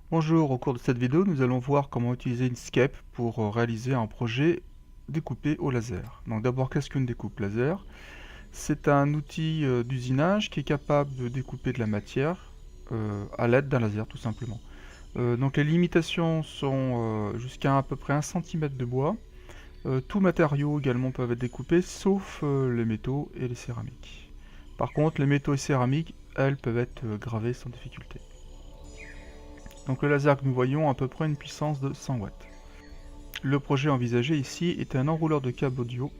Bonjour, au cours de cette vidéo, nous allons voir comment utiliser Inkscape pour réaliser un projet découpé au laser. Donc d'abord, qu'est-ce qu'une découpe laser? C'est un outil d'usinage qui est capable de découper de la matière à l'aide d'un laser, tout simplement. Donc les limitations sont jusqu'à peu près 1 cm de bois. Tous matériaux également peuvent être découpés, sauf les métaux et les céramiques. Par contre, les métaux et céramiques, elles, peuvent être gravées sans difficulté. Donc le laser que nous voyons a à peu près une puissance de 100 watts. Le projet envisagé ici est un enrouleur de câbles audio.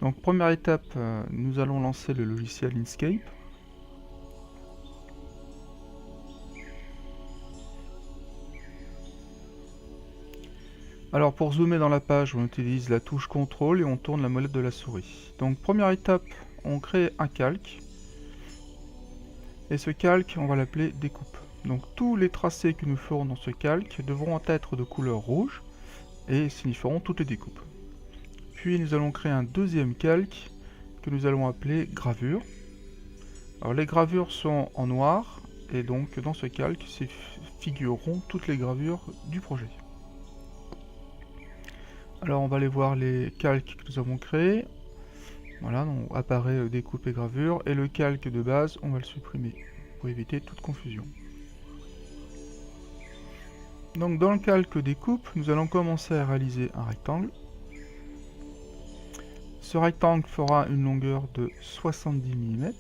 Donc première étape, nous allons lancer le logiciel Inkscape. Alors pour zoomer dans la page, on utilise la touche CTRL et on tourne la molette de la souris. Donc première étape, on crée un calque. Et ce calque, on va l'appeler découpe. Donc tous les tracés que nous ferons dans ce calque devront être de couleur rouge et signifieront toutes les découpes. Puis nous allons créer un deuxième calque que nous allons appeler gravure. Alors les gravures sont en noir et donc dans ce calque figureront toutes les gravures du projet. Alors on va aller voir les calques que nous avons créés. Voilà, donc apparaît découpe et gravure et le calque de base on va le supprimer pour éviter toute confusion. Donc dans le calque découpe, nous allons commencer à réaliser un rectangle. Ce rectangle fera une longueur de 70 mm.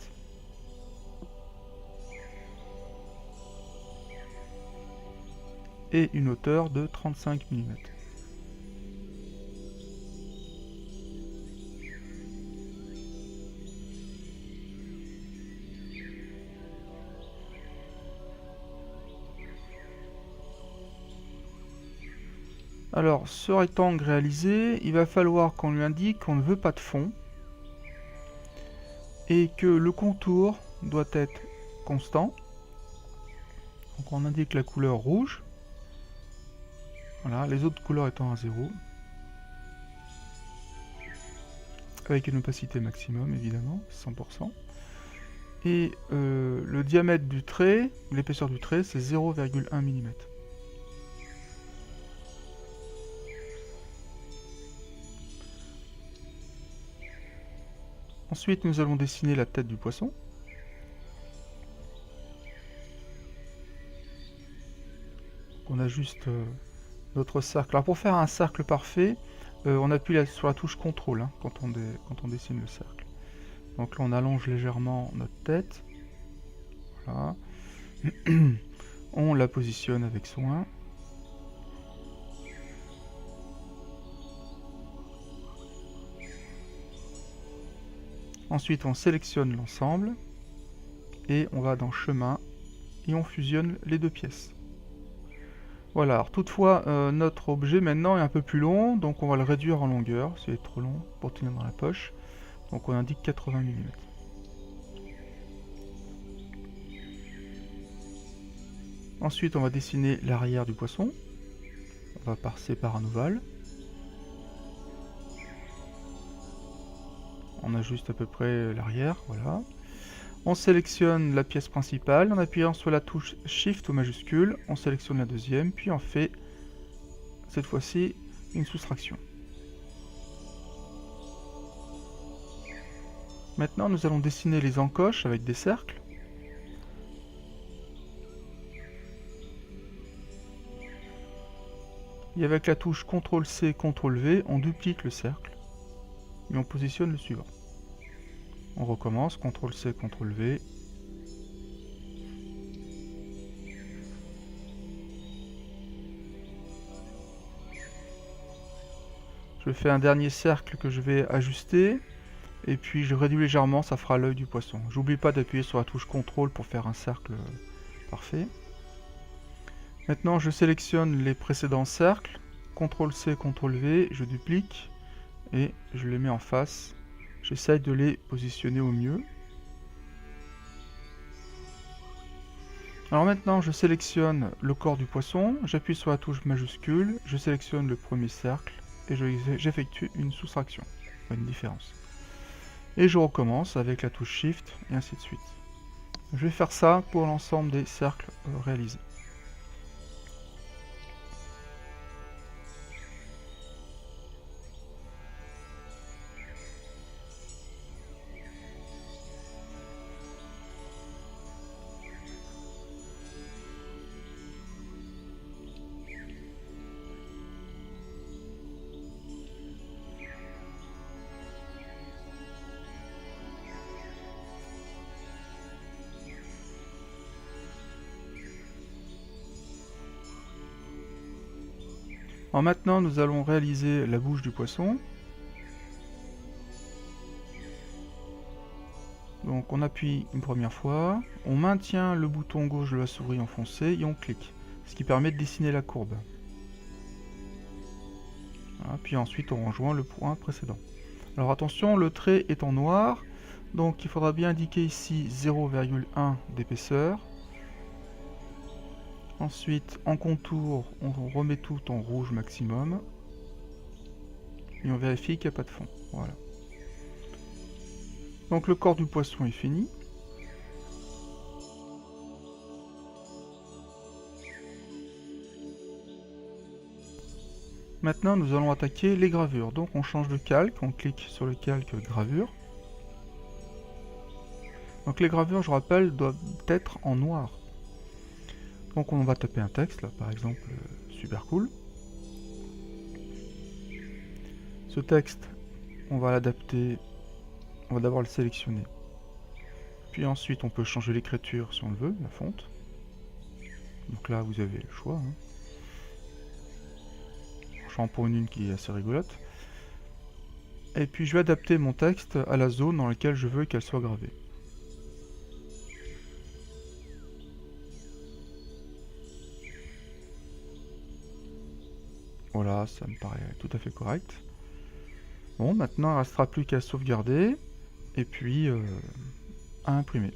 Et une hauteur de 35 mm. Alors, ce rectangle réalisé, il va falloir qu'on lui indique qu'on ne veut pas de fond et que le contour doit être constant. Donc on indique la couleur rouge. Voilà, les autres couleurs étant à 0. Avec une opacité maximum, évidemment, 100%. Et le diamètre du trait, l'épaisseur du trait, c'est 0,1 mm. Ensuite, nous allons dessiner la tête du poisson. On ajuste notre cercle. Alors pour faire un cercle parfait, on appuie sur la touche CTRL quand on dessine le cercle. Donc là on allonge légèrement notre tête. Voilà. On la positionne avec soin. Ensuite on sélectionne l'ensemble et on va dans chemin et on fusionne les deux pièces. Voilà, alors toutefois notre objet maintenant est un peu plus long, donc on va le réduire en longueur, c'est trop long pour tenir dans la poche. Donc on indique 80 mm. Ensuite on va dessiner l'arrière du poisson. On va passer par un ovale. On ajuste à peu près l'arrière, voilà. On sélectionne la pièce principale, en appuyant sur la touche Shift au majuscule, on sélectionne la deuxième, puis on fait, cette fois-ci, une soustraction. Maintenant, nous allons dessiner les encoches avec des cercles. Et avec la touche CTRL-C, CTRL-V, on duplique le cercle, et on positionne le suivant. On recommence, CTRL-C, CTRL-V. Je fais un dernier cercle que je vais ajuster, et puis je réduis légèrement, ça fera l'œil du poisson. J'oublie pas d'appuyer sur la touche CTRL pour faire un cercle parfait. Maintenant, je sélectionne les précédents cercles, CTRL-C, CTRL-V, je duplique, et je les mets en face. J'essaye de les positionner au mieux. Alors maintenant, je sélectionne le corps du poisson, j'appuie sur la touche majuscule, je sélectionne le premier cercle et j'effectue une soustraction, une différence. Et je recommence avec la touche Shift et ainsi de suite. Je vais faire ça pour l'ensemble des cercles réalisés. Alors maintenant, nous allons réaliser la bouche du poisson. Donc on appuie une première fois, on maintient le bouton gauche de la souris enfoncé et on clique, ce qui permet de dessiner la courbe. Voilà, puis ensuite on rejoint le point précédent. Alors attention, le trait est en noir, donc il faudra bien indiquer ici 0,1 d'épaisseur. Ensuite, en contour, on remet tout en rouge maximum. Et on vérifie qu'il n'y a pas de fond. Voilà. Donc le corps du poisson est fini. Maintenant, nous allons attaquer les gravures. Donc on change de calque, on clique sur le calque gravure. Donc les gravures, je rappelle, doivent être en noir. Donc on va taper un texte, là, par exemple, super cool. Ce texte, on va l'adapter, on va d'abord le sélectionner. Puis ensuite, on peut changer l'écriture si on le veut, la fonte. Donc là, vous avez le choix. J'en prends une qui est assez rigolote. Et puis je vais adapter mon texte à la zone dans laquelle je veux qu'elle soit gravée. Voilà, ça me paraît tout à fait correct. Bon, maintenant il ne restera plus qu'à sauvegarder et puis à imprimer.